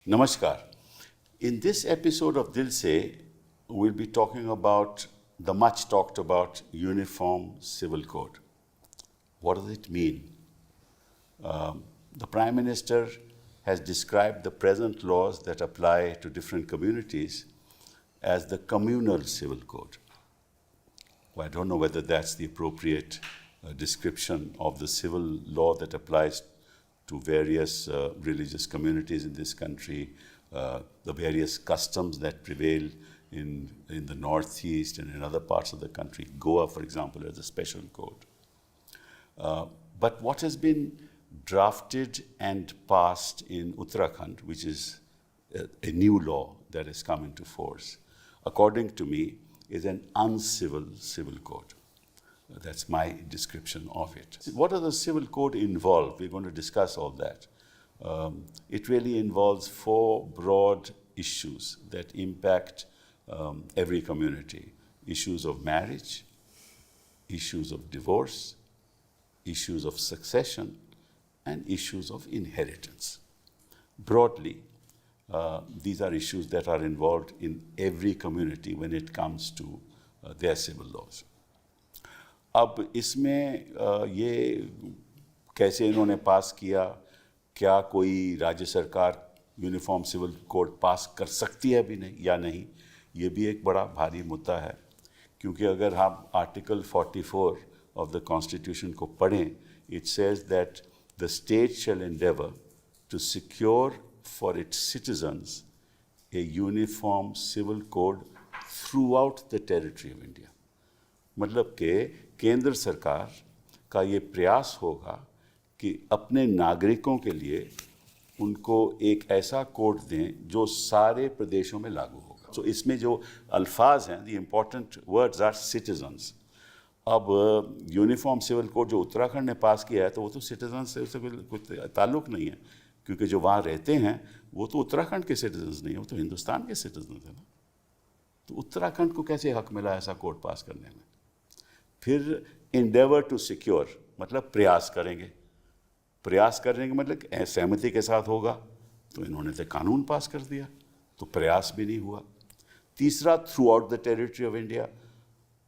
Namaskar. In this episode of Dil Se, we'll be talking about the much talked about Uniform Civil Code. What does it mean? The Prime Minister has described the present laws that apply to different communities as the Communal Civil Code. Well, I don't know whether that's the appropriate description of the civil law that applies to various religious communities in this country, the various customs that prevail in the Northeast and in other parts of the country. Goa, for example, has a special code. But what has been drafted and passed in Uttarakhand, which is a new law that has come into force, according to me, is an uncivil civil code. That's my description of it. What does the civil code involve? We're going to discuss all that. It really involves four broad issues that impact every community. Issues of marriage, issues of divorce, issues of succession, and issues of inheritance. Broadly, these are issues that are involved in every community when it comes to their civil laws. अब इसमें ये कैसे इन्होंने पास किया, क्या कोई राज्य सरकार यूनिफॉर्म सिविल कोड पास कर सकती है भी नहीं या नहीं, ये भी एक बड़ा भारी मुद्दा है, क्योंकि अगर हम आर्टिकल 44 ऑफ द कॉन्स्टिट्यूशन को पढ़ें, it says that the state shall endeavour to secure for its citizens a uniform civil code throughout the territory of India. मतलब कि केंद्र सरकार का ये प्रयास होगा कि अपने नागरिकों के लिए उनको एक ऐसा कोड दें जो सारे प्रदेशों में लागू होगा. तो इसमें जो अल्फाज हैं, the important words are citizens. अब यूनिफॉर्म सिविल कोड जो उत्तराखंड ने पास किया है, तो वो तो सिटीजन्स से उससे कुछ ताल्लुक़ नहीं है, क्योंकि जो वहाँ रहते हैं वो तो उत्तराखंड के सिटीजन्स नहीं है, वो तो हिंदुस्तान के सिटीजन्स हैं ना. तो उत्तराखंड को कैसे हक मिला ऐसा कोड पास करने में? फिर इंडेवर टू सिक्योर मतलब प्रयास करेंगे. प्रयास करने का मतलब सहमति के साथ होगा, तो इन्होंने तो कानून पास कर दिया, तो प्रयास भी नहीं हुआ. तीसरा, through out the territory of India.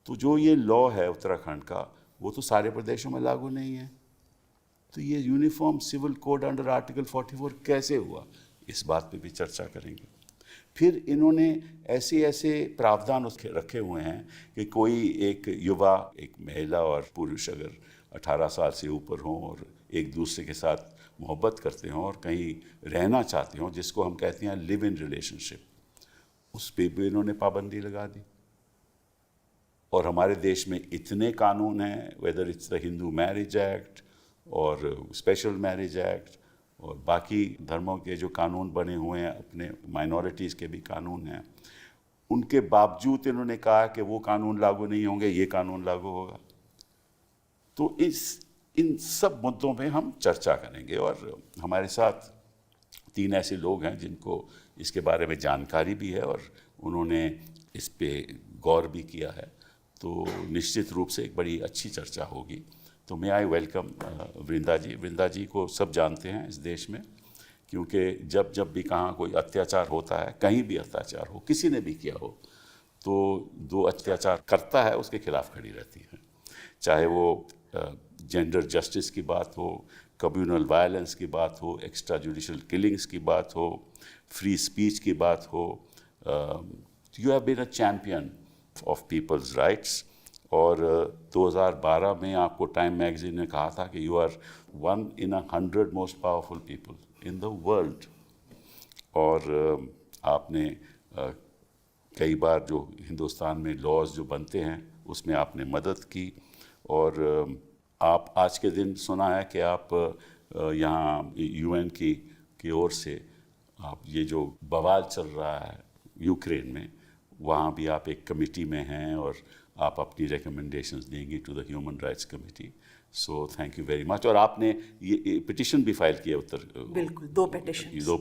तो जो ये लॉ है उत्तराखंड का, वो तो सारे प्रदेशों में लागू नहीं है. तो ये uniform civil code under article 44 कैसे हुआ, इस बात पे भी चर्चा करेंगे. फिर इन्होंने ऐसे प्रावधान रखे हुए हैं कि कोई एक युवा, एक महिला और पुरुष अगर 18 साल से ऊपर हों और एक दूसरे के साथ मोहब्बत करते हों और कहीं रहना चाहते हों, जिसको हम कहते हैं लिव इन रिलेशनशिप, उस पर भी इन्होंने पाबंदी लगा दी. और हमारे देश में इतने कानून हैं, whether it's the Hindu marriage act और स्पेशल मैरिज एक्ट और बाकी धर्मों के जो कानून बने हुए हैं, अपने माइनॉरिटीज़ के भी कानून हैं, उनके बावजूद इन्होंने कहा कि वो कानून लागू नहीं होंगे, ये कानून लागू होगा. तो इन सब मुद्दों पे हम चर्चा करेंगे. और हमारे साथ 3 ऐसे लोग हैं जिनको इसके बारे में जानकारी भी है और उन्होंने इस पे गौर भी किया है. तो निश्चित रूप से एक बड़ी अच्छी चर्चा होगी. तो मैं आई वेलकम वृंदा जी. वृंदा जी को सब जानते हैं इस देश में, क्योंकि जब भी कहाँ कोई अत्याचार होता है, कहीं भी अत्याचार हो, किसी ने भी किया हो, तो जो अत्याचार करता है उसके खिलाफ खड़ी रहती हैं. चाहे वो जेंडर जस्टिस की बात हो, कम्युनल वायलेंस की बात हो, एक्स्ट्रा जुडिशल किलिंग्स की बात हो, फ्री स्पीच की बात हो. You have been a champion of people's rights. और 2012 में आपको टाइम मैगजीन ने कहा था कि you are 1 in 100 most powerful people in the world. और आपने कई बार जो हिंदुस्तान में लॉज जो बनते हैं उसमें आपने मदद की. और आप आज के दिन सुना है कि आप यहाँ UN की ओर से आप ये जो बवाल चल रहा है यूक्रेन में, वहाँ भी आप एक कमेटी में हैं और आप अपनी रिकमेंडेशंस देंगी to the human rights committee. So thank you very much. और आपने ये पिटिशन भी फाइल किया बिल्कुल 2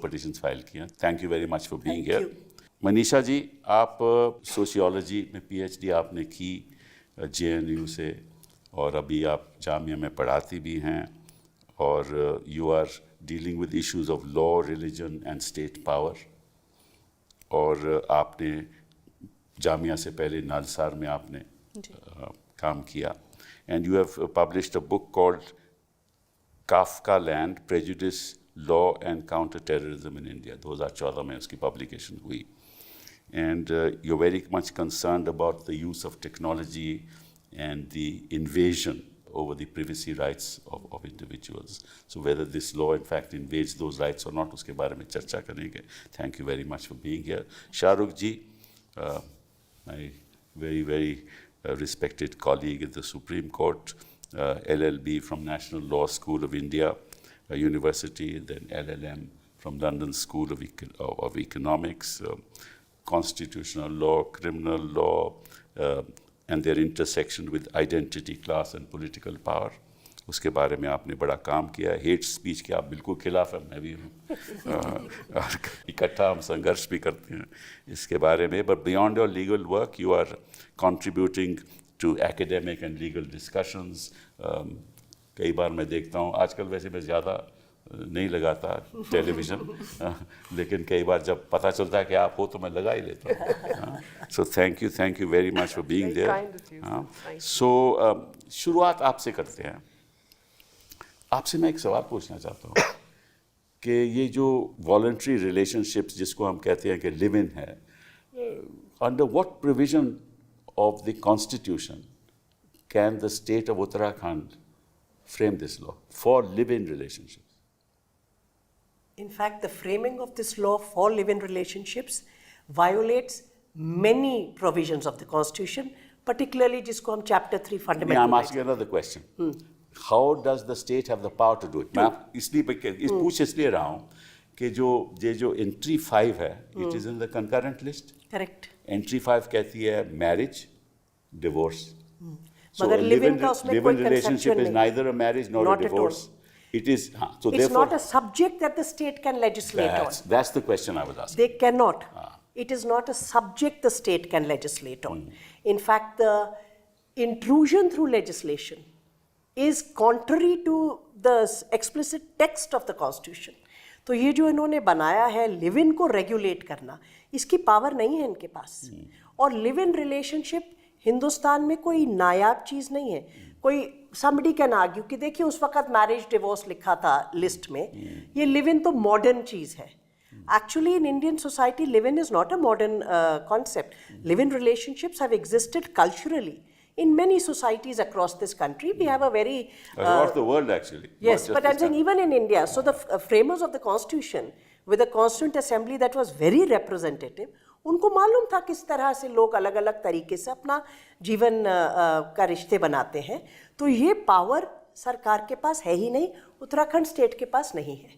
पिटिशन्स फाइल किए. Thank you very much for being here. Manisha ji, आप सोशियोलॉजी में PhD आपने की JNU से, और अभी आप जामिया में पढ़ाती भी हैं, और you are dealing with issues of law, religion and state power. और आपने जामिया से पहले नालसार में आपने काम किया. And you have published a book called Kafka Land, Prejudice, Law and Counter-Terrorism in India. 2014 में उसकी publication हुई. And you're very much concerned about the use of technology and the invasion over the privacy rights of individuals. So whether this law in fact invades those rights or not, उसके बारे में चर्चा करेंगे. Thank you very much for being here. Shahrukh ji, my very, very respected colleague at the Supreme Court, LLB from National Law School of India University, then LLM from London School of Economics, constitutional law, criminal law, and their intersection with identity, class and political power. उसके बारे में आपने बड़ा काम किया. Hate speech के आप बिल्कुल खिलाफ हैं, मैं भी हूँ. और इकट्ठा हम संघर्ष भी करते हैं इसके बारे में. But beyond your legal work, you are contributing to academic and legal discussions. कई बार मैं देखता हूँ, आजकल वैसे मैं ज़्यादा नहीं लगाता टेलीविज़न, लेकिन कई बार जब पता चलता है कि आप हो तो मैं लगा ही लेता हूँ. So thank you very much for being there. So शुरुआत आपसे करते हैं. आपसे मैं एक सवाल पूछना चाहता हूँ कि ये जो वॉलंटरी रिलेशनशिप्स जिसको हम कहते हैं कि लिव इन है, under what provision of the constitution can the state of Uttarakhand frame this law for live-in relationships? In fact, the framing of this law for live-in relationships violates many provisions of the Constitution, particularly जिसको हम Chapter 3 fundamental. I'm asking another question. How does the state have the power to do it? मैं इसलिए पूछ इसलिए रहा हूँ कि जो entry 5 है, it is in the concurrent list. Correct. Entry 5 कहती है marriage, divorce. So मगर a live-in का उसमें live-in कोई relationship conception is नहीं. neither a marriage nor Not a at divorce. It is. So it's therefore, not a subject that the state can legislate on. That's the question I was asking. They cannot. It is not a subject the state can legislate on. In fact, the intrusion through legislation is contrary to the explicit text of the Constitution. तो ये जो इन्होंने बनाया है live in को regulate करना, इसकी power नहीं है इनके पास. और लिव इन रिलेशनशिप हिंदुस्तान में कोई नायाब चीज़ नहीं है. कोई somebody can argue कि देखिए उस वक्त मैरिज डिवोर्स लिखा था लिस्ट में, ये लिव इन तो मॉडर्न चीज़ है. Actually, in Indian society, live-in is not a modern concept. Live-in relationships have existed culturally in many societies across this country. We have a very across the world, actually. Yes, but I'm saying even in India. So the framers of the Constitution, with a Constituent Assembly that was very representative, उनको मालूम था किस तरह से लोग अलग अलग तरीके से अपना जीवन का रिश्ते बनाते हैं. तो ये पावर सरकार के पास है ही नहीं, उत्तराखंड स्टेट के पास नहीं है.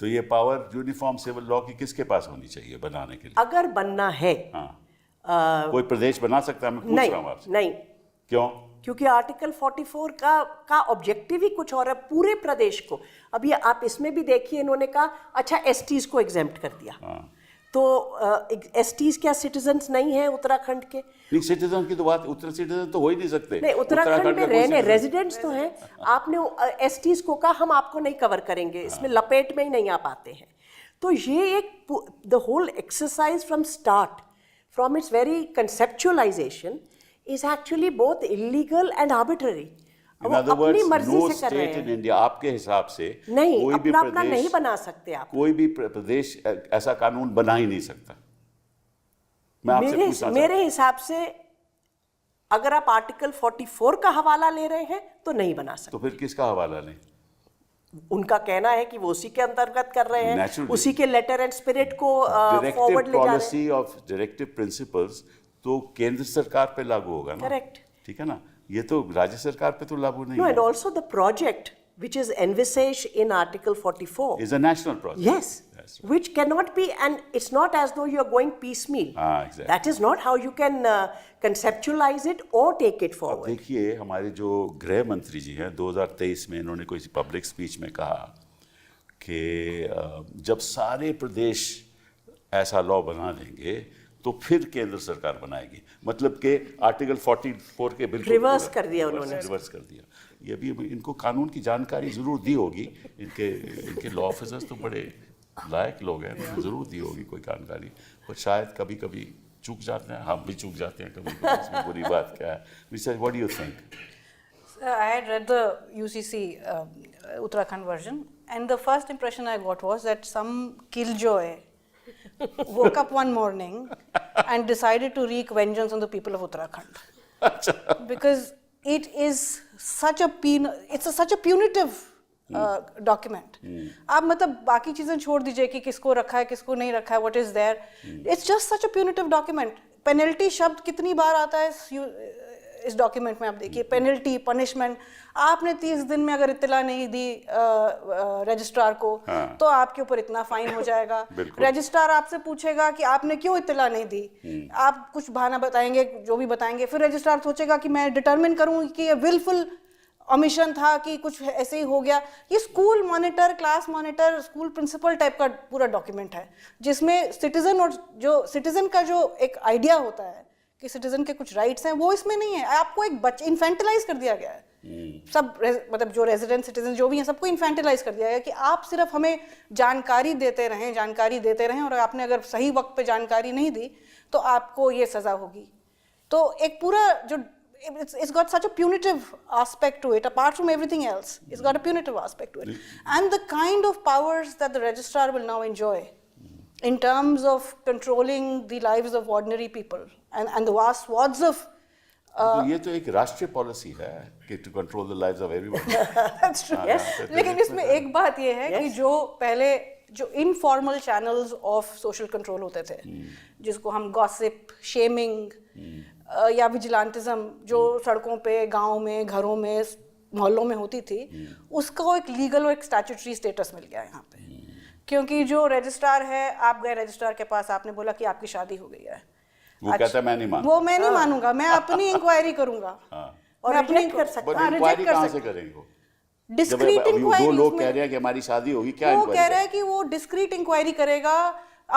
तो ये पावर यूनिफॉर्म सिविल लॉ की किसके पास होनी चाहिए बनाने के लिए? अगर बनना है, कोई प्रदेश बना सकता है? मैं पूछ रहा हूँ आपसे. नहीं. क्यों? क्योंकि आर्टिकल 44 का ऑब्जेक्टिव ही कुछ और है. पूरे प्रदेश को, अब ये आप इसमें भी देखिए, इन्होंने कहा अच्छा एसटीज को एग्जेम्प्ट कर दिया. तो एसटीज क्या सिटीजन्स नहीं है उत्तराखंड के? नहीं, सिटीजन की तो बात, उत्तर सिटीजन तो हो ही नहीं सकते. नहीं, उत्तराखंड में रहने रेजिडेंट्स तो हैं. आपने एसटीज को कहा हम आपको नहीं कवर करेंगे, इसमें लपेट में ही नहीं आ पाते हैं. तो ये एक the whole exercise from start, from its very conceptualisation is actually both illegal and arbitrary. In other words, no state in India, आपके हिसाब से नहीं, कोई भी अपना नहीं बना सकते आप. कोई भी प्रदेश ऐसा कानून बना ही नहीं सकता. मैं आपसे पूछना मेरे हिसाब से अगर आप आर्टिकल 44 का हवाला ले रहे हैं तो नहीं बना सकते. तो फिर किसका हवाला लें? उनका कहना है कि वो उसी के अंतर्गत कर रहे हैं, उसी के लेटर एंड स्पिरिट को फॉरवर्ड ले जा रहे हैं. पॉलिसी ऑफ डायरेक्टिव प्रिंसिपल्स तो केंद्र सरकार पे लागू होगा ना. करेक्ट. ठीक है ना, ये तो राज्य सरकार पे तो लागू नहीं है. No, and also the project which is envisaged in Article 44 is a national project. Yes, which cannot be, and it's not as though you are going piecemeal. Exactly. That is not how you can conceptualize it or take it forward. देखिए, हमारे जो गृह मंत्री जी हैं, 2023 में इन्होंने कोई public speech में कहा कि जब सारे प्रदेश ऐसा लॉ बना देंगे तो फिर केंद्र सरकार बनाएगी, मतलब कि आर्टिकल 44 के बिल्कुल रिवर्स कर दिया उन्होंने। रिवर्स कर दिया। ये भी इनको कानून की जानकारी ज़रूर दी होगी, इनके लॉ ऑफिसर्स तो बड़े लायक लोग हैं, ज़रूर दी होगी कोई जानकारी, पर शायद कभी कभी चूक जाते हैं, हम भी चूक जाते हैं कभी कभी, इसमें बुरी बात क्या है? Mister, what do you think? I had read the UCC Uttarakhand version, and the first impression I got was that some killjoy woke up one morning and decided to wreak vengeance on the people of Uttarakhand. Because it is such a such a punitive document. आप मतलब बाकी चीज़ें छोड़ दीजिए कि किसको रखा है किसको नहीं रखा है, what is there. It's just such a punitive document. Penalty शब्द कितनी बार आता है इस डॉक्यूमेंट में, आप देखिए, पेनल्टी, पनिशमेंट। आपने 30 दिन में अगर इत्तला नहीं दी रजिस्ट्रार को, तो आपके ऊपर इतना फाइन हो जाएगा। रजिस्ट्रार आपसे पूछेगा कि आपने क्यों इत्तला नहीं दी, आप कुछ बहाना बताएंगे, जो भी बताएंगे, फिर रजिस्ट्रार सोचेगा कि मैं डिटरमिन करूँ कि ये विलफुल ओमिशन था कि कुछ ऐसे ही हो गया। ये school monitor, class monitor, school principal type का पूरा डॉक्यूमेंट है, जिसमें सिटीजन और जो सिटीजन का जो एक आइडिया होता है कि सिटीजन के कुछ राइट्स हैं, वो इसमें नहीं है। आपको एक बच्चे इन्फेंटिलाइज कर दिया गया है, सब मतलब जो रेजिडेंट सिटीजन जो भी हैं सबको इन्फेंटिलाइज कर दिया गया कि आप सिर्फ हमें जानकारी देते रहें और आपने अगर सही वक्त पे जानकारी नहीं दी तो आपको ये सज़ा होगी। तो एक पूरा जो it's got such a punitive aspect to it, apart from everything else, it's got a punitive aspect to it. And the kind of powers that the registrar will now enjoy in terms of controlling the lives of ordinary people and the vast swaths of तो ये तो एक राष्ट्रीय policy है कि to control the lives of everyone. That's true. लेकिन इसमें एक बात ये है कि जो पहले जो informal channels of social control होते थे, जिसको हम गॉसिप, शेमिंग या विजिलेंटिज्म, जो सड़कों पे, गांव में, घरों में, मोहल्लों में होती थी, उसका एक लीगल और एक स्टैट्यूटरी स्टेटस मिल गया यहाँ पे। क्योंकि जो रजिस्ट्रार है, आप गए रजिस्ट्रार के पास, आपने बोला कि आपकी शादी हो गई है, वो कहता है मैं नहीं मानूंगा, वो मैं नहीं मानूंगा, मैं अपनी इंक्वायरी करूंगा, और रिजेक्ट कर सकता है। इंक्वायरी कहाँ से करेंगे? Discreet inquiry. दो लोग कह रहे हैं कि हमारी शादी होगी, क्या वो कह रहा है कि वो डिस्क्रीट इंक्वायरी करेगा,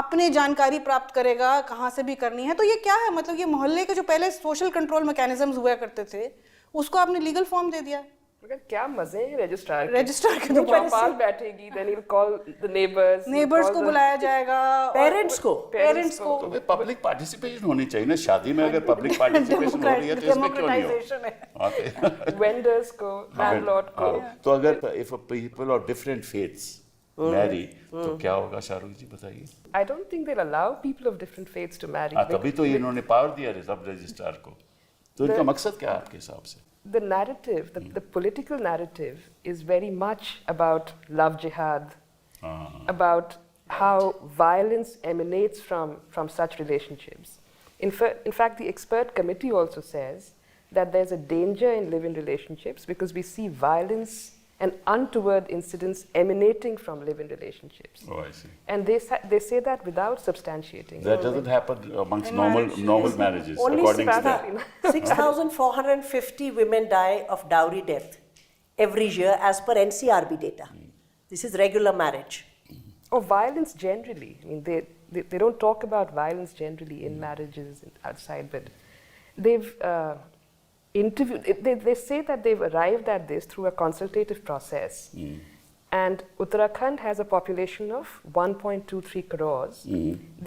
अपने जानकारी प्राप्त करेगा, कहाँ से भी करनी है। तो ये क्या है, मतलब ये मोहल्ले के जो पहले सोशल कंट्रोल मैकेनिज्म्स हुआ करते थे, उसको आपने लीगल फॉर्म दे दिया। मगर क्या मजे हैं रजिस्ट्रार के तो चौपाल बैठेगी, then he'll call the neighbours को बुलाया जाएगा, पेरेंट्स को। तो पब्लिक पार्टिसिपेशन होनी चाहिए ना शादी में। अगर पब्लिक पार्टिसिपेशन हो रही है तो इसमें क्यों नहीं हो? वेंडर्स को, लैंडलॉर्ड को। तो अगर if people of different faiths marry तो क्या होगा, शाहरुख जी बताइए? I don't think they'll allow people of different faiths to marry. तभी तो इन्होंने पावर दिया सब रजिस्ट्रार को। तो इनका मकसद क्या है आपके हिसाब से? The narrative, the political narrative is very much about love jihad, about how violence emanates from such relationships. In fact, the expert committee also says that there's a danger in live-in relationships because we see violence and untoward incidents emanating from live-in relationships. Oh, I see. And they say that without substantiating. That doesn't happen amongst normal marriages, Only according to them. 6,450 women die of dowry death every year as per NCRB data. This is regular marriage. Or violence generally. I mean, they don't talk about violence generally in marriages outside, but they've interviewed. They say that they've arrived at this through a consultative process. And Uttarakhand has a population of 1.23 crores.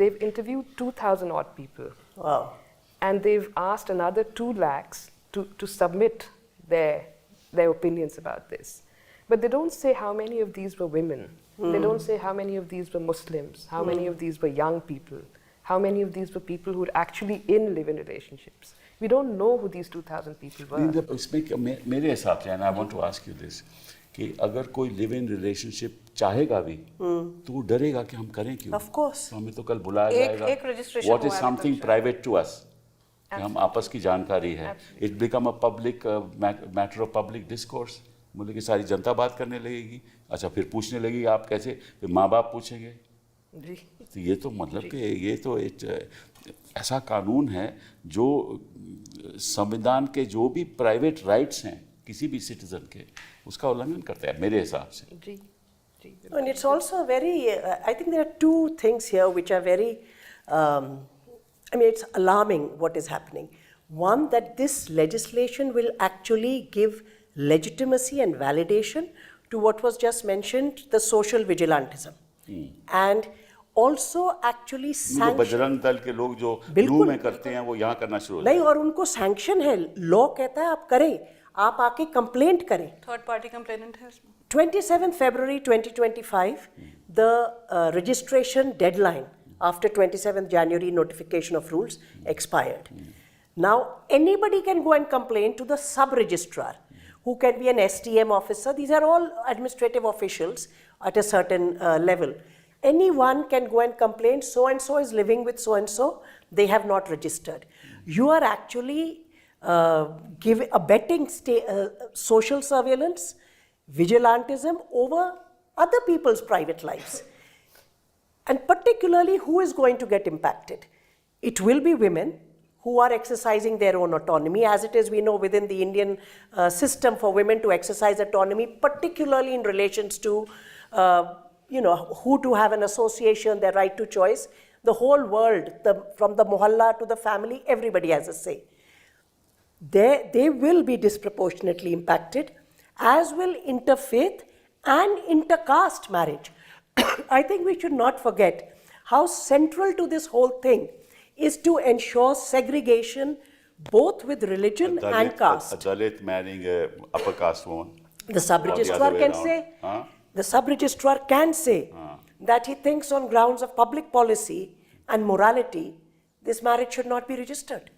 They've interviewed 2,000 odd people. Wow. And they've asked another 2 lakhs to submit their opinions about this. But they don't say how many of these were women. They don't say how many of these were Muslims, how many of these were young people, how many of these were people who are actually in live-in relationships. We don't know who these 2,000 people were. इसमें मेरे हिसाब से, and I want to ask you this, कि अगर कोई live in relationship चाहेगा भी तो वो डरेगा कि हम करें क्यों? Of course. तो हमें तो कल बुलाया जाएगा। एक registration What is हुआ है something private to us? कि हम आपस की जानकारी है। It become a public matter of public discourse. बोले कि सारी जनता बात करने लगेगी। अच्छा, फिर पूछने लगेगी आप कैसे? फिर माँ बाप पूछेंगे। जी। तो ये तो मतलब कि ये तो एक ऐसा कानून है जो संविधान के जो भी प्राइवेट राइट्स हैं किसी भी सिटीजन के, उसका उल्लंघन करता है मेरे हिसाब से। जी, जी। And it's also very, I think there are two things here which are very I mean, it's alarming what is happening. One, that this legislation will actually give legitimacy and validation to what was just mentioned, the social vigilantism. And also actually जो sanction. Bajrang Dal के लोग जो बिल्कुल, लू में करते हैं वो यहाँ करना शुरू हो नहीं, और उनको सैंक्शन है, लॉ कहता है आप करें, आप आके कंप्लेंट करें. Third party complainant है इसमें. 27 February 2025, the registration deadline after 27th January notification of rules expired. Now, anybody can go and complain to the sub-registrar, who can be an STM officer. These are all administrative officials at a certain level. Anyone can go and complain, so-and-so is living with so-and-so, they have not registered. You are actually abetting social surveillance, vigilantism over other people's private lives. And particularly, who is going to get impacted? It will be women who are exercising their own autonomy, as it is, we know, within the Indian system for women to exercise autonomy, particularly in relations to, who to have an association, their right to choice. The whole world, from the mohalla to the family, everybody has a say. They will be disproportionately impacted, as will interfaith and intercaste marriage. I think we should not forget how central to this whole thing is to ensure segregation both with religion and caste. A Dalit marrying a upper caste woman. The sub-registrar can say, that he thinks on grounds of public policy and morality, this marriage should not be registered.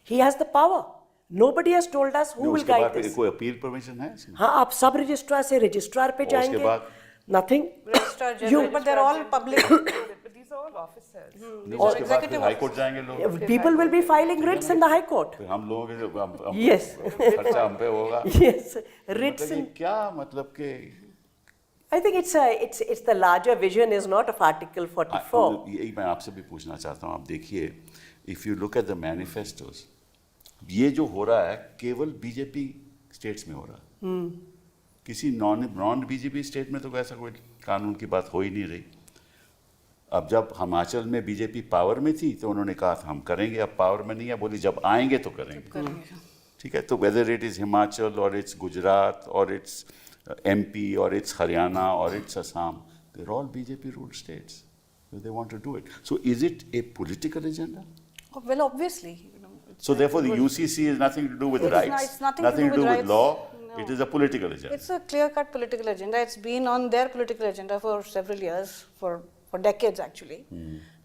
He has the power. Nobody has told us who will guide this. कोई appeal permission है इसमें? हाँ, आप सब registrar से registrar पे जाएंगे. Nothing. Registrar General, but they're all public. But these are all officers. उसके बाद फिर हाई कोर्ट जाएंगे लोग. People will be filing writs in the High Court. फिर हम लोगों के जो Yes. खर्चा हम पे होगा. Yes, writs मतलब ये in. क्या मतलब कि I think it's the larger vision is not of Article 44. यही मैं आपसे भी पूछना चाहता हूँ. आप देखिए, if you look at the manifestos, ये जो हो रहा है केवल बीजेपी स्टेट्स में हो रहा है. किसी नॉन बीजेपी स्टेट में तो ऐसा कोई कानून की बात हो ही नहीं रही. अब जब हिमाचल में बीजेपी पावर में थी तो उन्होंने कहा था हम करेंगे, अब पावर में नहीं है, बोली जब आएंगे तो करेंगे. ठीक है, तो वेदर इट इज हिमाचल और इट्स गुजरात और इट्स एमपी और इट्स हरियाणा और it's Assam, they are all BJP ruled states. They want to do it. So is it a political agenda? Oh, well, obviously. So therefore the UCC has nothing to do with rights, it's nothing to do with rights. law, No. it is a political agenda. It's a clear-cut political agenda. It's been on their political agenda for several years, for decades actually.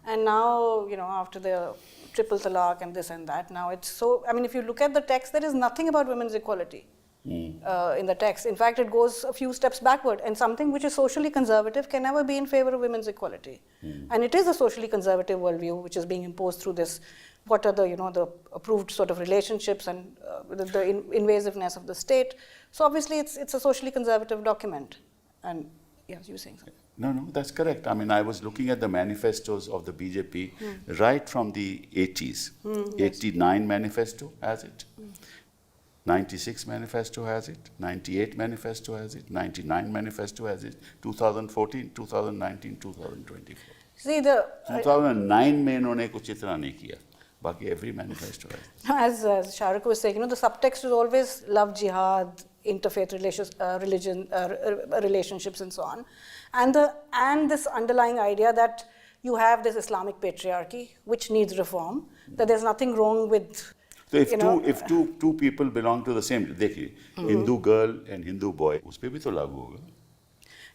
And now, after the triple talaq and this and that, now it's so, I mean, if you look at the text, there is nothing about women's equality in the text. In fact, it goes a few steps backward, and something which is socially conservative can never be in favor of women's equality. And it is a socially conservative worldview which is being imposed through this. What are the, the approved sort of relationships and the invasiveness of the state. So obviously it's a socially conservative document. And yes, you were saying something. No, that's correct. I mean, I was looking at the manifestos of the BJP right from the 80s. 89 manifesto has it. 96 manifesto has it. 98 manifesto has it. 99 manifesto has it. 2014, 2019, 2024. See, 2009 में इन्होंने कुछ इतना नहीं किया. Baki every manifesto has. As Shahrukh was saying, the subtext is always love jihad, interfaith relationships and so on. And this underlying idea that you have this Islamic patriarchy which needs reform, that there's nothing wrong with. So if two people belong to the same, देखिए, Hindu girl and Hindu boy, उस पे भी तो लागू होगा.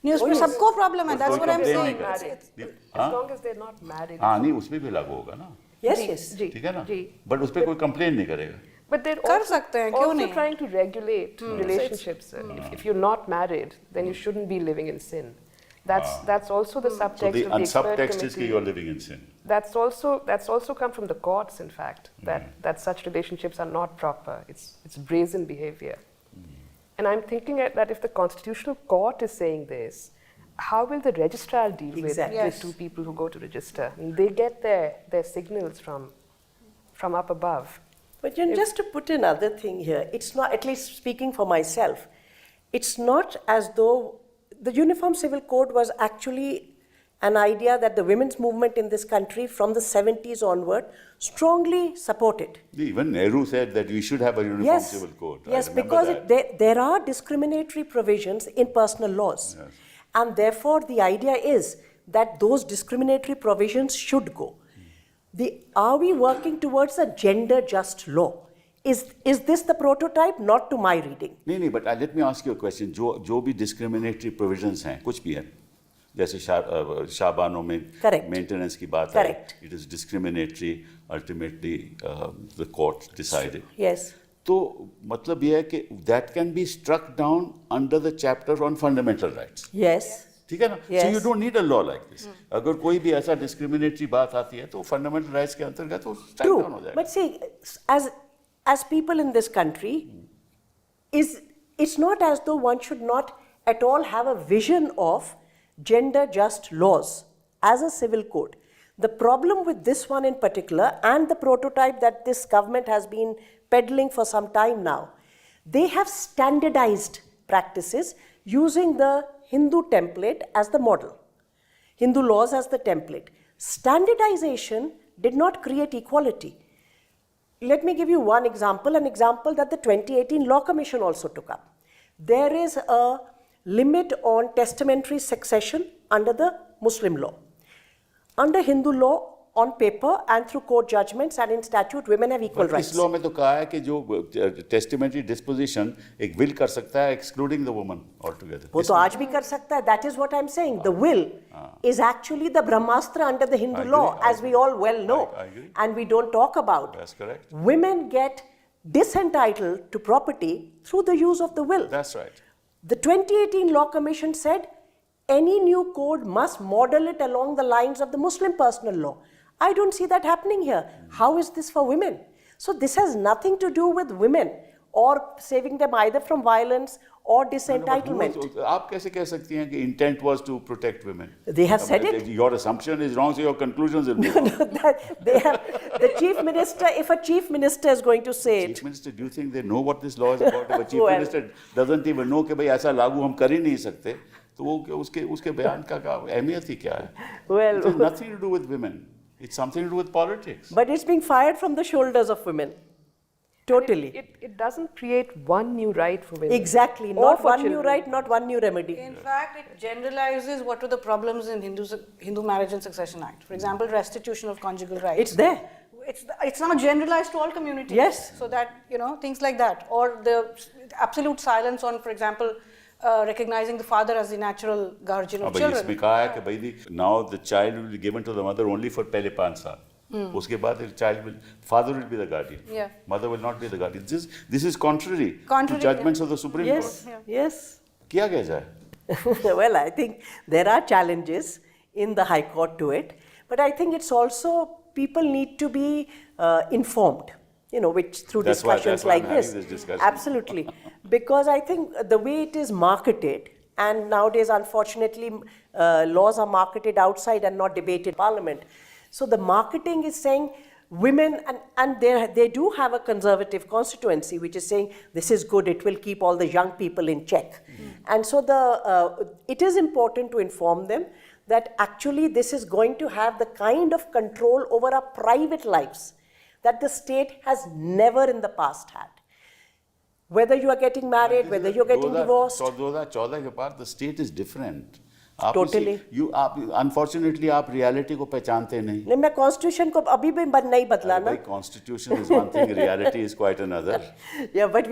नहीं, उसमें सबको problem है. That's what I'm saying. As long as they're not married. हाँ, नहीं, उसमें भी लागू होगा ना. Yes. ठीक है ना? But उस पे कोई complain नहीं करेगा. But they're कर सकते हैं, क्यों also नहीं? trying to regulate relationships. If you're not married, then you shouldn't be living in sin. That's also the subtext So the of the expert subtext is that committee. you're living in sin. That's also come from the courts, in fact, that such relationships are not proper. It's brazen behavior. And I'm thinking that if the Constitutional Court is saying this, how will the registrar deal Exactly. with two people who go to register? And they get their signals from up above. But just to put another thing here, it's not, at least speaking for myself, it's not as though the Uniform Civil Code was actually an idea that the women's movement in this country from the 70s onward strongly supported. Even Nehru said that we should have a uniform civil code. I Yes, remember because that. there are discriminatory provisions in personal laws. Yes. And therefore, the idea is that those discriminatory provisions should go. Are we working towards a gender-just law? Is this the prototype? Not to my reading. नहीं, but let me ask you a question. जो भी discriminatory provisions हैं, कुछ भी हैं, जैसे शाबानों में Correct. maintenance की बात Correct. है, it is discriminatory. Ultimately, the court decided. Yes. तो मतलब ये है कि that can be struck down under the chapter on fundamental rights. Yes. ठीक है ना? Yes. So you don't need a law like this. अगर कोई भी ऐसा discriminatory बात आती है तो fundamental rights के अंतर्गत वो strike down हो True. जाएगा. But see, as people in this country, it's not as though one should not at all have a vision of gender-just laws as a civil code. The problem with this one in particular, and the prototype that this government has been peddling for some time now, they have standardized practices using the Hindu template as the model, Hindu laws as the template. Standardization did not create equality. Let me give you one example, an example that the 2018 Law Commission also took up. There is a limit on testamentary succession under the Muslim law. Under Hindu law, on paper and through court judgments and in statute, women have equal rights. इस law में तो कहा है कि जो testamentary disposition एक will कर सकता है excluding the woman altogether. वो तो आज भी कर सकता है. That is what I'm saying. The will is actually the Brahmastra under the Hindu I law, agree, as we all well know. I agree. And we don't talk about. That's correct. Women get disentitled to property through the use of the will. That's right. The 2018 Law Commission said any new code must model it along the lines of the Muslim personal law. I don't see that happening here. How is this for women? So this has nothing to do with women or saving them either from violence or disentitlement. आप कैसे कह सकती हैं कि intent was to protect women? They have said it. Your assumption is wrong, so your conclusions will be wrong. The chief minister, if a chief minister is going to say it, Chief Minister, do you think they know what this law is about? If a Chief Well. Minister doesn't even know कि भाई ऐसा लागू हम कर ही नहीं सकते, तो वो उसके बयान का अहमियत ही क्या है? well, It has nothing to do with women. It's something to do with politics. but it's being fired from the shoulders of women. Totally. It doesn't create one new right for women. Exactly. Or Not for one new children. right, not one new remedy. In fact, it generalizes what were the problems in Hindu Marriage and Succession Act. For example, restitution of conjugal rights. It's there. It's now generalized to all communities. Yes. So that, things like that. Or the absolute silence on, for example, recognizing the father as the natural guardian of भाई children. इसमें कहा है कि भाई now the child will be given to the mother only for पहले 5 साल. उसके बाद father will be the guardian. Yeah. Mother will not be the guardian. This is contrary Contrary, to judgments of the Supreme Yes, Court. yes. किया क्या जाए? Well, I think there are challenges in the High Court to it, but I think it's also people need to be informed, which through That's why discussions I'm like having this. this discussion. Absolutely. Because I think the way it is marketed, and nowadays, unfortunately, laws are marketed outside and not debated in Parliament. So the marketing is saying women, and they do have a conservative constituency, which is saying this is good, it will keep all the young people in check. And so it is important to inform them that actually this is going to have the kind of control over our private lives that the state has never in the past had. Whether you are getting married, whether you're getting divorced. 2014 के बाद the state is different. Totally. Unfortunately, आप reality को पहचानते नहीं. नहीं, मैं constitution को अभी भी नहीं बदला ना. Constitution is one thing, reality is quite another. Yeah, but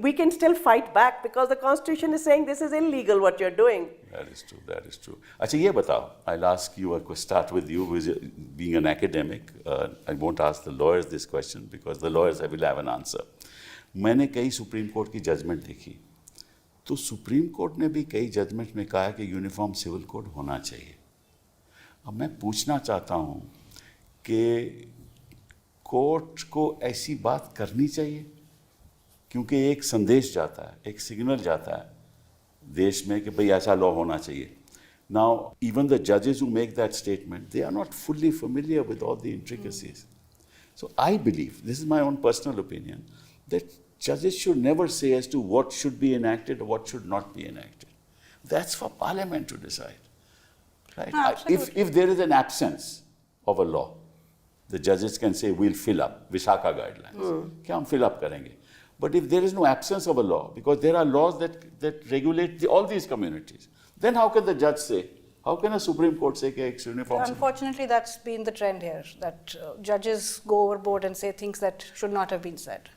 we can still fight back because the constitution is saying this is illegal what you're doing. That is true, that is true. अच्छा ये बताओ, I'll ask you, start with you, being an academic. I won't ask the lawyers this question because the lawyers will have an answer. मैंने कई supreme court की judgement देखी, तो supreme court ने भी कई जजमेंट में कहा कि यूनिफॉर्म सिविल कोड होना चाहिए. अब मैं पूछना चाहता हूँ कि कोर्ट को ऐसी बात करनी चाहिए, क्योंकि एक संदेश जाता है, एक सिग्नल जाता है देश में कि भाई ऐसा लॉ होना चाहिए. Now, even the judges who make that statement, they are not fully familiar with all the intricacies. So I believe, this is my own personal opinion, that judges should never say as to what should be enacted or what should not be enacted. That's for Parliament to decide. Right? No, absolutely. If there is an absence of a law, the judges can say, we'll fill up, Vishaka guidelines. कि हम fill up करेंगे. But if there is no absence of a law, because there are laws that regulate all these communities, then how can the judge say, how can a Supreme Court say कि एक uniform? Unfortunately, that's been the trend here, that judges go overboard and say things that should not have been said.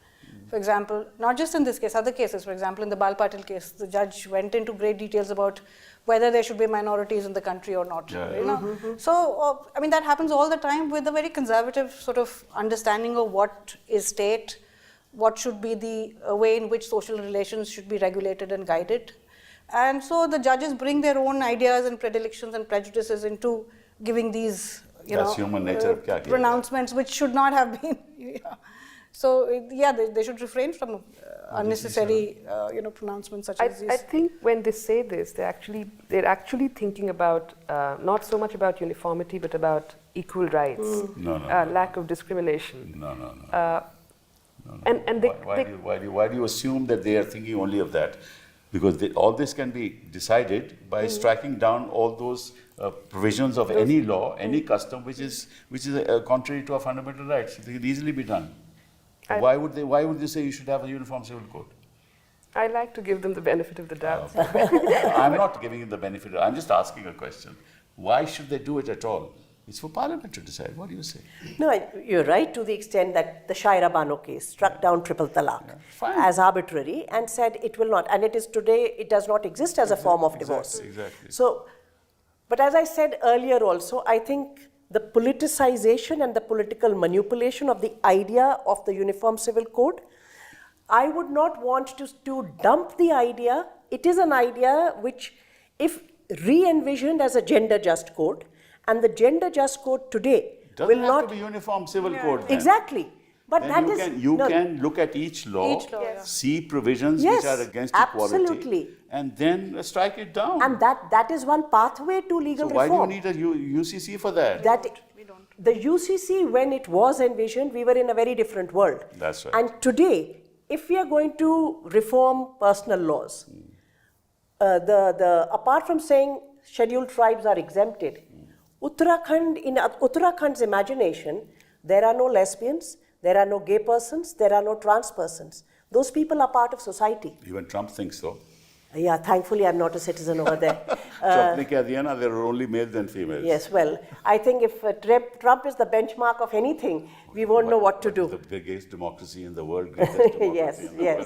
For example, not just in this case, other cases, for example, in the Bal Patil case, the judge went into great details about whether there should be minorities in the country or not. You know? So, I mean, that happens all the time with a very conservative sort of understanding of what is state, what should be the way in which social relations should be regulated and guided. And so the judges bring their own ideas and predilections and prejudices into giving these, That's human nature. क्या किया? pronouncements which should not have been. So yeah, they should refrain from unnecessary pronouncements such as these. I think when they say this, they're actually thinking about not so much about uniformity, but about equal rights, lack of discrimination. No. And Why do you assume that they are thinking only of that? Because all this can be decided by striking down all those provisions of any law, any custom which is contrary to our fundamental rights. It can easily be done. Why would they say you should have a uniform civil code? I like to give them the benefit of the doubt. I'm not giving them the benefit. I'm just asking a question. Why should they do it at all? It's for Parliament to decide. What do you say? No, you're right to the extent that the Shaira Bano case struck down triple talaq fine. as arbitrary and said it will not, and it is today, it does not exist as a form of divorce. Exactly. So, but as I said earlier also, I think the politicization and the political manipulation of the idea of the Uniform Civil Code, I would not want to dump the idea. It is an idea which, if re-envisioned as a gender-just code, and the gender-just code today Doesn't will have not to be uniform civil code. Then. exactly. But Then that you is can, you no, can look at each law, Yes. see provisions Yes, which are against absolutely. equality, and then strike it down. and that is one pathway to legal so why reform. do you need a UCC for that? The UCC, when it was envisioned, we were in a very different world. That's right. And today, if we are going to reform personal laws, apart from saying scheduled tribes are exempted, in Uttarakhand's imagination, there are no lesbians, there are no gay persons, there are no trans persons. Those people are part of society. Even Trump thinks so. Yeah, thankfully I'm not a citizen over there. Trump ne kya diya na, there are only males and females. Yes, well, I think if Trump is the benchmark of anything, we won't know what to do. The biggest democracy in the world, greatest democracy Yes, in the yes,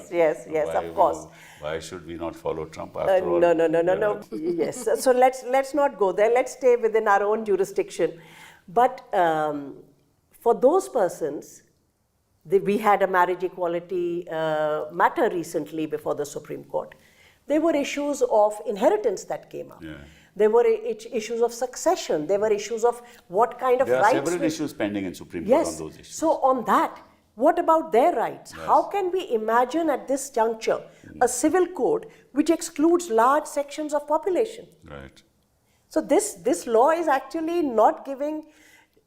world. yes, of course. Why should we not follow Trump after all? No. Yes, so let's not go there. Let's stay within our own jurisdiction. But for those persons, we had a marriage equality matter recently before the Supreme Court. There were issues of inheritance that came up. Yeah. There were issues of succession. There were issues of what kind of There are rights. several issues pending in Supreme Court on those issues. So on that, what about their rights? Yes. How can we imagine at this juncture a civil code which excludes large sections of population? Right. So this law is actually not giving,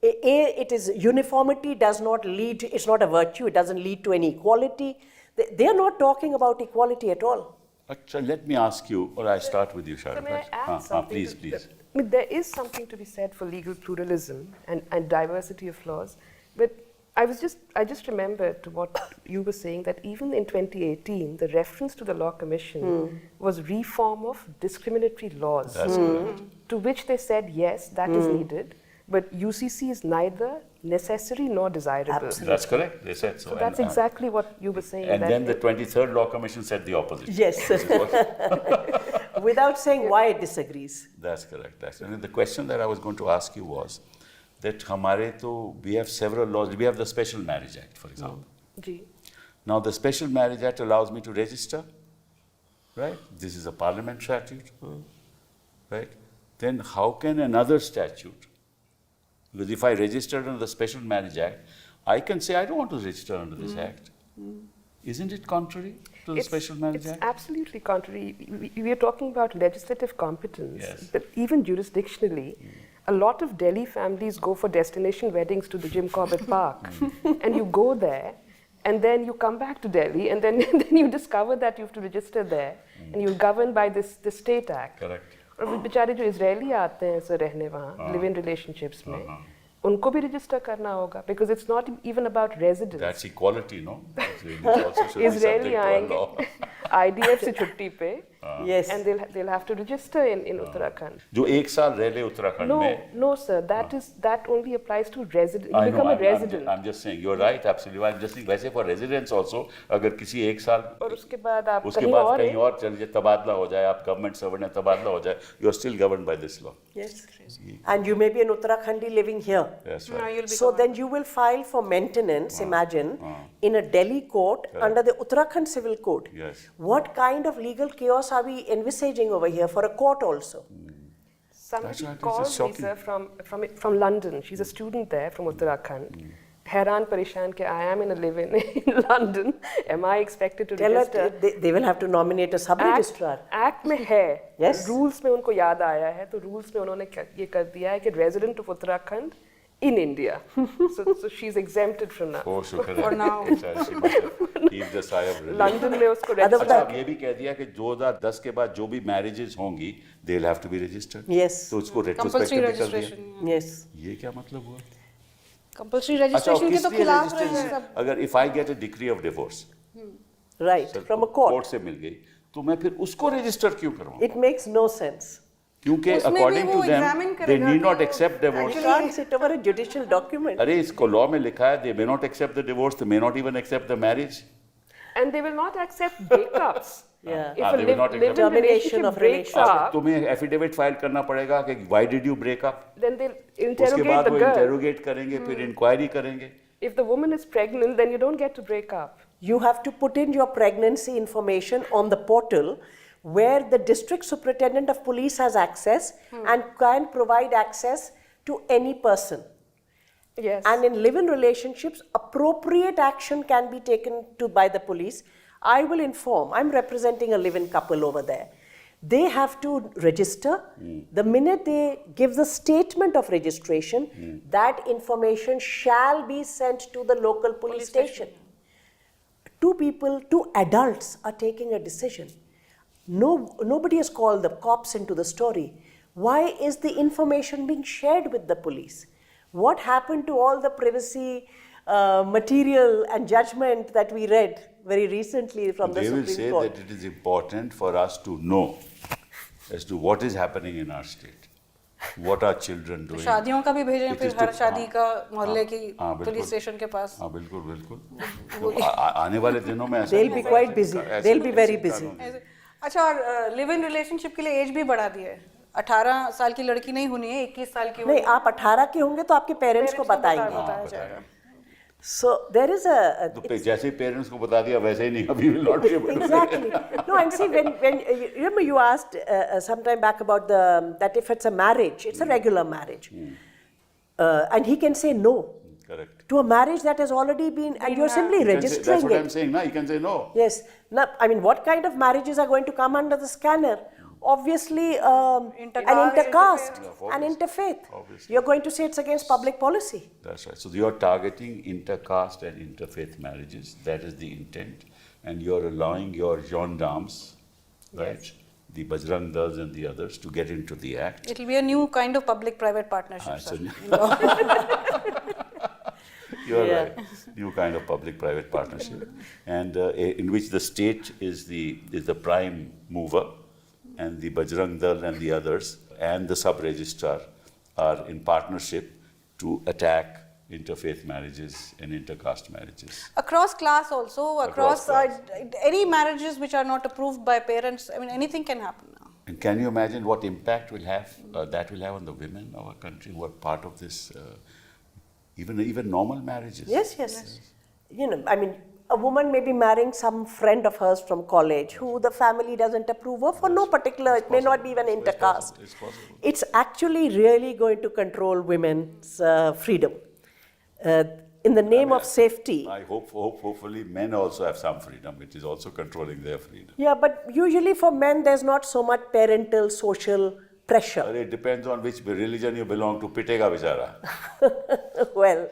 it is uniformity does not lead, it's not a virtue, it doesn't lead to any equality. They are not talking about equality at all. Actually, let me ask you, or I start with you, Sharat. So may I add something? Please, please. I mean, there is something to be said for legal pluralism and diversity of laws, but I just remembered to what you were saying that even in 2018, the reference to the Law Commission was reform of discriminatory laws, That's correct. to which they said yes, that is needed, but UCC is neither necessary nor desirable. Absolutely. That's correct. They said so. So that's exactly what you were saying. And that then the 23rd Law Commission said the opposite. Yes. This is what- Without saying why it disagrees. That's correct. And the question that I was going to ask you was that we have several laws. We have the Special Marriage Act, for example. Ji. Now, the Special Marriage Act allows me to register, right? This is a parliament statute, right? Then how can another statute, because if I registered under the Special Marriage Act, I can say I don't want to register under this act. Isn't it contrary to the Special Marriage Act? It's absolutely contrary. We are talking about legislative competence, Yes. but even jurisdictionally, a lot of Delhi families go for destination weddings to the Jim Corbett Park, and you go there, and then you come back to Delhi, and then you discover that you have to register there, and you're governed by this State Act. Correct. और वो बेचारे जो Israeli आते हैं sir रहने वहाँ live in relationships में उनको भी रजिस्टर करना होगा because it's not even about residence That's equality, no? Israelis also should be Israeli subject to our आएंगे law. आईडीएफ से छुट्टी पे Yes. and they'll have to register in Uttarakhand. जो एक साल रह ले उत्तराखंड में. No, sir. That only applies to resident. You I know, become a I'm resident. I'm just saying, you're right, absolutely. I'm just saying, वैसे for residents also, अगर किसी एक साल और उसके बाद आप उसके कहीं बाद और कहीं हैं, और चल जाए, तबादला हो जाए, आप गवर्नमेंट सर्वेंट है, तबादला हो जाए, you are still governed by this law. Yes. And you may be an Uttarakhandi living here. That's No, right. you'll be So then you will file for maintenance, imagine, in a Delhi court under the Uttarakhand Civil Code. Yes. What kind of legal chaos are we envisaging over here for a court also? That's somebody right, it's called me, shocking. sir, from London. She's a student there from Uttarakhand. हैरान परेशान कि I am in a live-in in London. Am I expected to Tell her register? they will have to nominate a sub-registrar. Act में है Yes. Rules में उनको याद आया है तो रूल्स में उन्होंने ये कर दिया है कि resident of Uttarakhand in India so she's exempted from that. Oh, शुक्र For है. now. बेचारी, she must have heaved a sigh of relief. London में उसको Other register अच्छा, than- अब ये भी कह दिया कि 2010 के बाद जो भी मैरिजेस होंगी, they'll have to be registered. Yes. तो उसको Compulsory retrospectively कर दिया. registration. Yes. ये क्या मतलब हुआ? Compulsory अच्छा, registration के किस तो लिए खिलाफ रहे registration? हैं सब. अगर if I get a decree of divorce, Right. From a court. से मिल गई, तो मैं फिर उसको रजिस्टर क्यों करवाऊं? It makes no sense. क्योंकि उसमें भी according वो to them, examine they करेगा need कि not वो- accept divorce. You can't sit over a judicial document. अरे इसको लॉ में लिखा है, they may not accept the divorce, they may not even accept the marriage. and they will not accept breakups. Yeah. If Ah, a they will not accept- live-in Termination of relationship breaks relationship. up, तुम्हें affidavit file करना पड़ेगा कि why did you break up? then they'll उसके interrogate बाद the वो girl. Interrogate करेंगे, फिर inquiry करेंगे. If the woman is pregnant, then you don't get to break up. You have to put in your pregnancy information on the portal where the district superintendent of police has access and can provide access to any person. Yes. And in live-in relationships, appropriate action can be taken by the police. I will inform, I'm representing a live-in couple over there. They have to register. The minute they give the statement of registration, that information shall be sent to the local police station. Two adults are taking a decision. Nobody has called the cops into the story. Why is the information being shared with the police? What happened to all the privacy material and judgment that we read very recently from the They will Supreme say Court? that it is important for us to know as to what is happening in our state. What are children doing? शादियों का भी भेजें It फिर is her to- शादी हाँ, का मोहल्ले की हाँ, बिल्कुल। पुलिस स्टेशन के पास. हाँ बिल्कुल बिल्कुल. तो आने वाले दिनों में ऐसा They'll be होगा, quite ऐसे- busy. ऐसे- They'll be very ऐसे busy. कानून- अच्छा, और लिव इन रिलेशनशिप के लिए एज भी बढ़ा दी है. 18 साल की लड़की नहीं होनी है, 21 साल की नहीं, होनी है. आप 18 के होंगे तो आपके पेरेंट्स को बताएंगे. बताया जाएगा. So there is a तो जैसे ही पेरेंट्स को बता दिया वैसे ही नहीं, अभी will not be able to. exactly. No, and see, when you remember you asked some time back about that if it's a marriage, it's a regular marriage, and he can say no Correct. to a marriage that has already been, and you're simply You can say- registering that's what I'm it. saying. Now you can say no. Yes. Now, I mean, what kind of marriages are going to come under the scanner? Obviously, an intercaste, Yeah, an interfaith. Obviously. You're going to say it's against public policy. That's right. So you're targeting intercaste and interfaith marriages. That is the intent, and you're allowing your gendarmes, right, the Bajrang Dals and the others, to get into the act. It will be a new kind of public-private partnership, Ah, sir. You're Yeah. right. New kind of public-private partnership, and in which the state is the prime mover, and the Bajrang Dal and the others and the sub-registrar are in partnership to attack interfaith marriages and intercaste marriages. Across class also, across class. any marriages which are not approved by parents, I mean, anything can happen now. And can you imagine what impact will have that will have on the women of our country who are part of this, even normal marriages? Yes, yes. You know, I mean, a woman may be marrying some friend of hers from college who the family doesn't approve of for no particular, it may not be even intercaste. It's possible. It's actually really going to control women's freedom. In the name of safety. I hopefully men also have some freedom. It is also controlling their freedom. Yeah, but usually for men there's not so much parental, social pressure. But it depends on which religion you belong to. Pitega bichara. Well,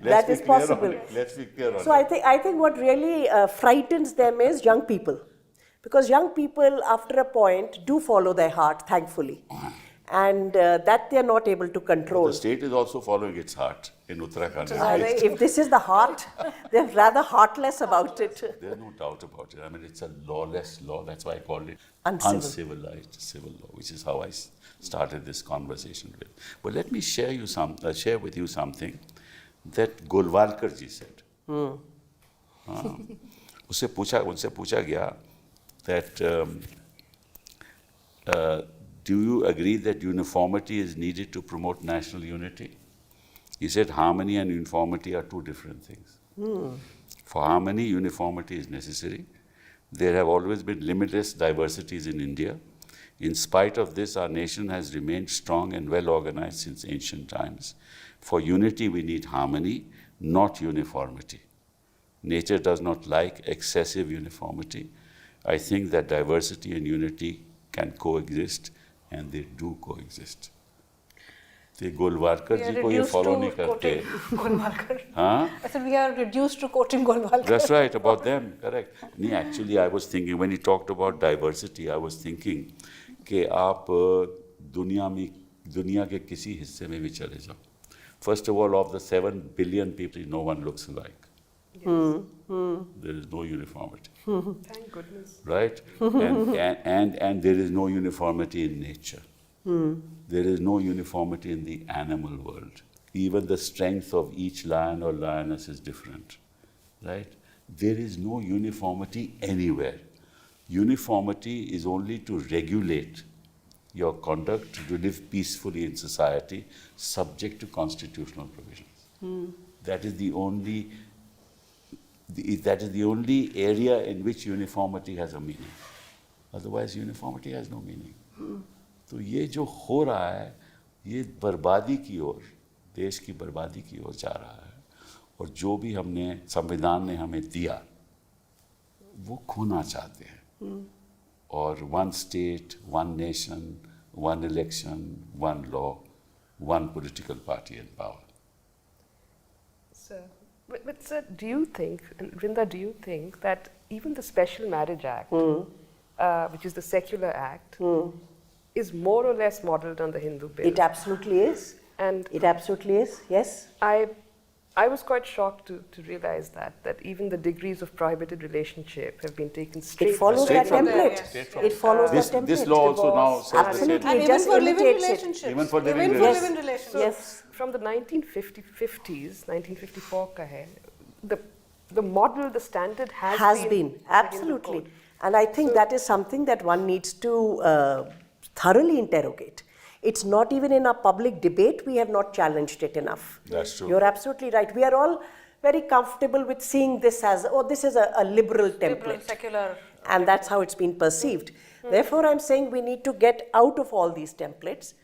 that is possible. Let's be clear on So it. I think what really frightens them is young people. Because young people, after a point, do follow their heart, thankfully. And that they are not able to control. The state is also following its heart in Uttarakhand. If this is the heart, they're rather heartless about it. There's no doubt about it. I mean, it's a lawless law. That's why I called it Uncivil. uncivilized civil law, which is how I started this conversation with. But let me share with you something that Golwalkar ji said. उनसे पूछा गया that do you agree that uniformity is needed to promote national unity? He said harmony and uniformity are two different things. For harmony, uniformity is necessary. There have always been limitless diversities in India. In spite of this, our nation has remained strong and well organized since ancient times. For unity, we need harmony, not uniformity. Nature does not like excessive uniformity. I think that diversity and unity can coexist, and they do coexist. ते गोलवालकर जी को ये follow नहीं करते. हाँ? I said we are reduced to quoting Golwalkar. That's right, about them, correct. नहीं, actually I was thinking, when he talked about diversity, I was thinking कि आप दुनिया के किसी हिस्से में भी चले जाओ. First of all, of the 7 billion people, no one looks alike. There is no uniformity. Thank goodness. Right? and there is no uniformity in nature. There is no uniformity in the animal world. Even the strength of each lion or lioness is different. Right? There is no uniformity anywhere. Uniformity is only to regulate your conduct, to live peacefully in society, subject to constitutional provisions. That is the only area in which uniformity has a meaning. Otherwise, uniformity has no meaning. तो ये जो हो रहा है, ये बर्बादी की ओर, देश की बर्बादी की ओर जा रहा है. और जो भी संविधान ने हमें दिया, वो खोना चाहते हैं. और one state, one nation, one election, one law, one political party in power. So, but sir, do you think, and Vrinda, do you think that even the Special Marriage Act, which is the secular act, is more or less modelled on the Hindu bill? It absolutely is. And it absolutely is, yes. I was quite shocked to realize that even the degrees of prohibited relationship have been taken straight It follows Straight that from template. there, straight from It follows this, the template. this law also now says the same. Absolutely. And It even just for living imitates it. relationships. Even for living Even relationships. living relationships. Yes. From the 1950s, 1954 ka hai, the model, the standard has been the Hindu absolutely. code. And I think that is something that one needs to thoroughly interrogate. It's not even in our public debate, we have not challenged it enough. That's true. You're absolutely right. We are all very comfortable with seeing this as, oh, this is a liberal template. Liberal, secular. And that's how it's been perceived. Therefore, I'm saying we need to get out of all these templates.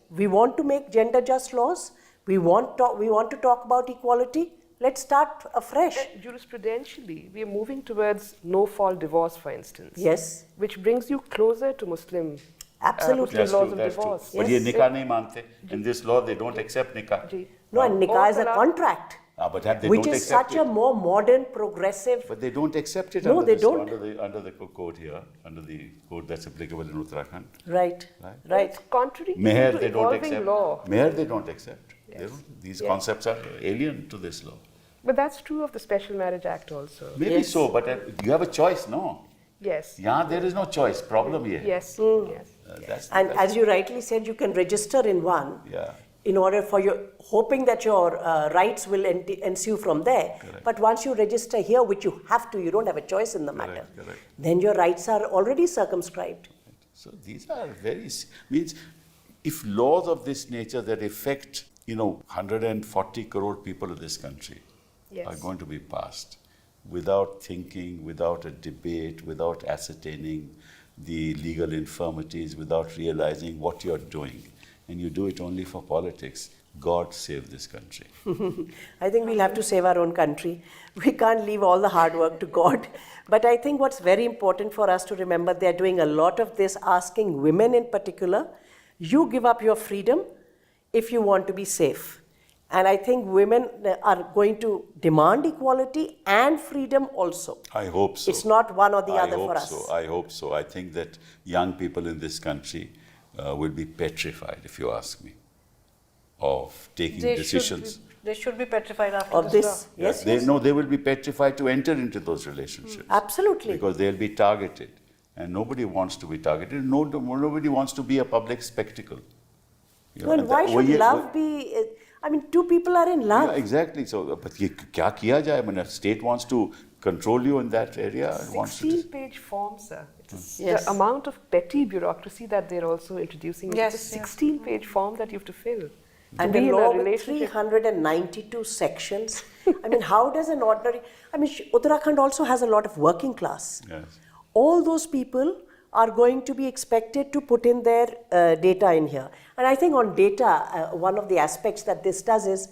We want to make gender just laws. We want to talk about equality. Let's start afresh. Jurisprudentially, we are moving towards no-fault divorce, for instance. Yes. Which brings you closer to Muslim Absolutely. That's laws true, of that's true. divorce. But ये निकाह नहीं मानते. In this law, they don't accept nikah. Ji. No, and nikah is a Talaq- contract, But they which don't is accept such it. a more modern, progressive. But they don't accept it No, under they this law, don't. under the code here, under the code that's applicable in Uttarakhand. Right, Right. right. It's contrary Meher, to they don't evolving accept. law. Meher, they don't accept. These concepts are alien to this law. But that's true of the Special Marriage Act also. Maybe Yes. so, but you have a choice, no? Yes. Yeah, there is no choice. Problem here. Yes. Yes. And as you rightly said, you can register in one. Yeah. In order for your, hoping that your rights will ensue from there. Correct. But once you register here, which you have to, you don't have a choice in the matter. Correct. Then your rights are already circumscribed. So these are means if laws of this nature that affect, 140 crore people of this country Yes. are going to be passed without thinking, without a debate, without ascertaining the legal infirmities, without realizing what you're doing, and you do it only for politics, God save this country. I think we'll have to save our own country. We can't leave all the hard work to God. But I think what's very important for us to remember, they're doing a lot of this, asking women in particular, you give up your freedom if you want to be safe. And I think women are going to demand equality and freedom also. I hope so. It's not one or the I other hope for us. so. I hope so. I think that young people in this country will be petrified, if you ask me, of taking decisions. They should be petrified after Of this this, law. yes, they, yes. no, they will be petrified to enter into those relationships. Absolutely. Because they'll be targeted. And nobody wants to be targeted. Nobody wants to be a public spectacle. You know, Well, and why that- should ये- love be? I mean, two people are in love. Yeah, exactly. So, but ये क्या किया जाए? I mean, a state wants to control you in that area. It wants to 16-page form, sir. It's Yes. the amount of petty bureaucracy that they're also introducing. Yes, It's a yes. 16-page form that you have to fill. And to a be in law a with relationship. 392 sections. I mean, how does an ordinary... I mean, Uttarakhand also has a lot of working class. Yes. All those people are going to be expected to put in their data in here. And I think on data, one of the aspects that this does is,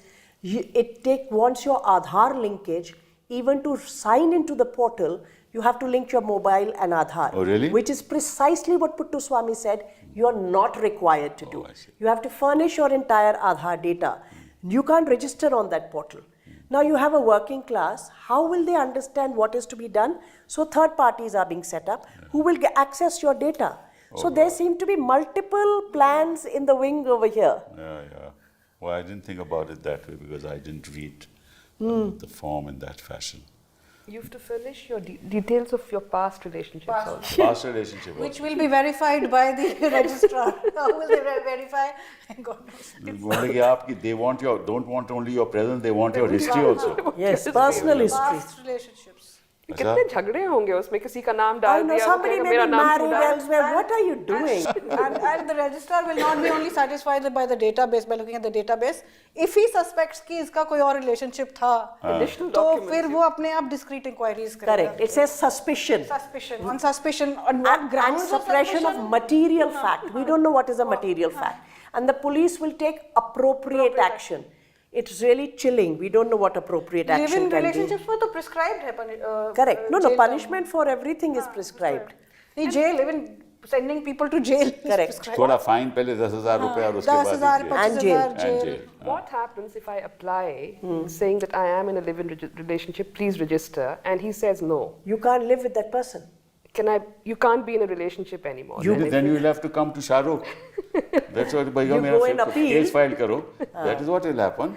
wants your Aadhaar linkage, even to sign into the portal, you have to link your mobile and Aadhaar. Oh, really? Which is precisely what Puttu Swami said, you are not required to do. I see. You have to furnish your entire Aadhaar data. You can't register on that portal. Now you have a working class, how will they understand what is to be done? So third parties are being set up who will access your data. So there seem to be multiple plans in the wing over here. Yeah, yeah. Well, I didn't think about it that way because I didn't read the form in that fashion. You have to furnish your details of your past relationships also. Past relationship. Which will be verified by the registrar. How will they verify? God knows. बोले कि आपकी they want your don't want only your present, they want your history also. Yes, personal history. Past relationships. कितने झगड़े होंगे उसमें किसी का नाम I डाल know दिया somebody वो may कहेगा, be मेरा नाम क्यों married डाला? elsewhere. What are you doing? And the registrar will not be only satisfied by the database, by looking at the database. If he suspects कि इसका कोई और relationship था, Additional तो documents. फिर वो अपने आप discrete inquiries करेगा. Correct. It says suspicion. Suspicion. On suspicion. On what And grounds of suppression of suspicion? material fact. We don't know what is a material fact. And the police will take appropriate action. It's really chilling. We don't know what appropriate action Live-in can be. relationships में तो prescribed है. Correct. No, jail term. punishment for everything is prescribed. नहीं jail, even sending people to jail is Correct. prescribed. थोड़ा fine पहले 10,000 रुपए और उसके बाद 10,000, jail. And jail. 25,000 And jail. jail. What happens if I apply saying that I am in a live-in relationship, please register, and he says no? You can't live with that person. You can't be in a relationship anymore. Then you will have to come to Shahrukh. That's what भैया You मेरा go and appeal. case file करो. That is what will happen.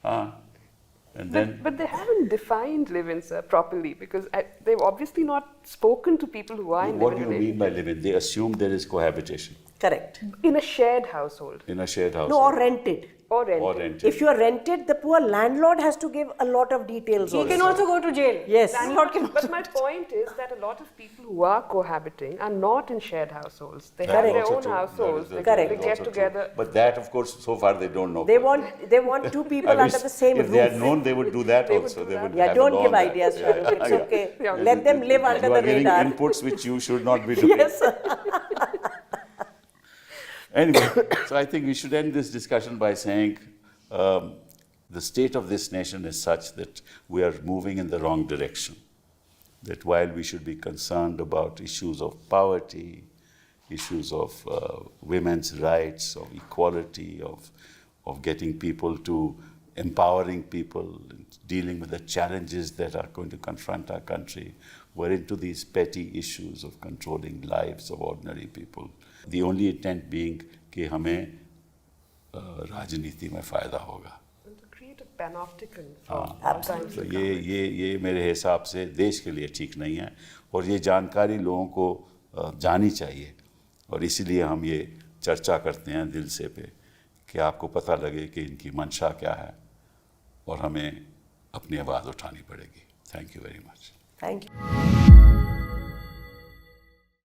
And then But they haven't defined live-in, sir, properly because they've obviously not spoken to people who are in what do live-in you mean relationships. by live-in? They assume there is cohabitation Correct. In a shared household in a shared house. No, or rented. or rented. Or rented. If you are rented, the poor landlord has to give a lot of details He also. can also go to jail. Yes. Landlord can But my point is that a lot of people who are cohabiting are not in shared households. They That have is their also own true. households. That is- Correct. They that is get also together. true. But that, of course, so far they don't know. They want two people I under wish the same if roof. they had known, they would do that They would also. do They that. would Yeah, have a don't law give on that. ideas, Yeah, Shahrukh. It's yeah. okay. Yeah. Let them live under You the are getting radar. inputs which you should not be doing. Yes. Anyway, so I think we should end this discussion by saying the state of this nation is such that we are moving in the wrong direction. That while we should be concerned about issues of poverty, issues of women's rights, of equality, of getting people to empowering people, dealing with the challenges that are going to confront our country, we're into these petty issues of controlling lives of ordinary people. The only intent being कि हमें राजनीति में फ़ायदा होगा. And to create a panopticon हाँ, for times तो to come. ये मेरे हिसाब से देश के लिए ठीक नहीं है और ये जानकारी लोगों को जानी चाहिए और इसीलिए हम ये चर्चा करते हैं दिल से पे कि आपको पता लगे कि इनकी मंशा क्या है और हमें अपनी आवाज़ उठानी पड़ेगी. Thank you very much. Thank you.